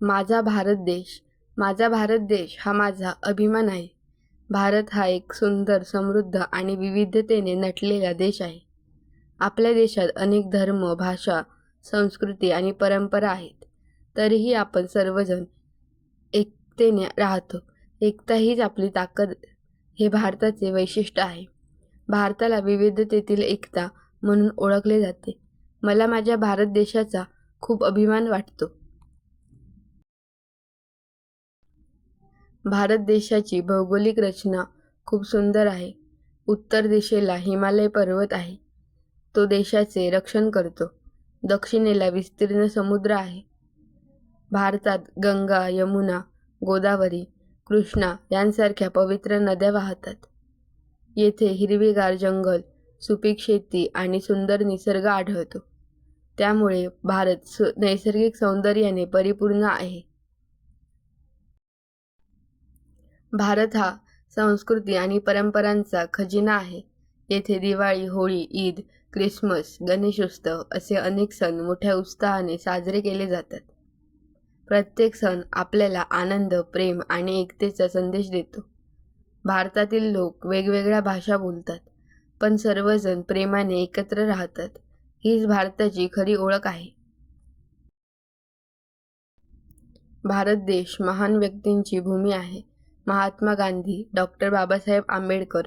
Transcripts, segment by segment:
माझा भारत देश. माझा भारत देश हा माझा अभिमान आहे. भारत हा एक सुंदर, समृद्ध आणि विविधतेने नटलेला देश आहे. आपल्या देशात अनेक धर्म, भाषा, संस्कृती आणि परंपरा आहेत. तरीही आपण सर्वजण एकतेने राहतो. एकता हीच आपली ताकद हे भारताचे वैशिष्ट्य आहे. भारताला विविधतेतील एकता म्हणून ओळखले जाते. मला माझ्या भारत देशाचा खूप अभिमान वाटतो. भारत देशाची भौगोलिक रचना खूप सुंदर आहे. उत्तर दिशेला हिमालय पर्वत आहे. तो देशाचे रक्षण करतो. दक्षिणेला विस्तीर्ण समुद्र आहे. भारतात गंगा, यमुना, गोदावरी, कृष्णा यांसारख्या पवित्र नद्या वाहतात. येथे हिरवीगार जंगल, सुपीक शेती आणि सुंदर निसर्ग आढळतो. त्यामुळे भारत नैसर्गिक सौंदर्याने परिपूर्ण आहे. भारत हा संस्कृती आणि परंपरांचा खजिना आहे. येथे दिवाळी, होळी, ईद, ख्रिसमस, गणेशोत्सव असे अनेक सण मोठ्या उत्साहाने साजरे केले जातात. प्रत्येक सण आपल्याला आनंद, प्रेम आणि एकतेचा संदेश देतो. भारतातील लोक वेगवेगळ्या भाषा बोलतात, पण सर्वजण प्रेमाने एकत्र राहतात. हीच भारताची खरी ओळख आहे. भारत देश महान व्यक्तींची भूमी आहे. महात्मा गांधी, डॉक्टर बाबासाहेब आंबेडकर,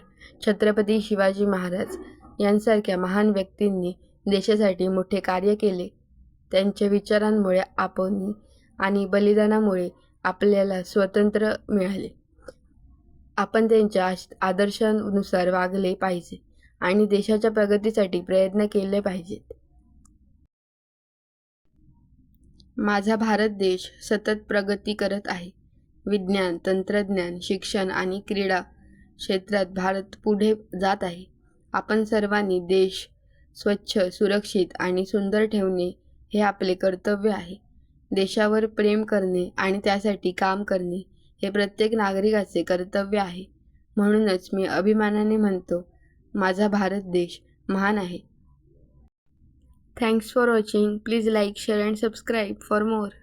छत्रपती शिवाजी महाराज यांसारख्या महान व्यक्तींनी देशासाठी मोठे कार्य केले. त्यांच्या विचारांमुळे आणि बलिदानामुळे आपल्याला स्वातंत्र्य मिळाले. आपण त्यांच्या आदर्शानुसार वागले पाहिजे आणि देशाच्या प्रगतीसाठी प्रयत्न केले पाहिजेत. माझा भारत देश सतत प्रगती करत आहे. विज्ञान, तंत्रज्ञान, शिक्षण आणि क्रीडा क्षेत्रात भारत पुढे जात आहे. आपण सर्वांनी देश स्वच्छ, सुरक्षित आणि सुंदर ठेवणे हे आपले कर्तव्य आहे. देशावर प्रेम करणे आणि त्यासाठी काम करणे हे प्रत्येक नागरिकाचे कर्तव्य आहे. म्हणूनच मी अभिमानाने म्हणतो, माझा भारत देश महान आहे. Thanks for watching. Please like, share and subscribe for more.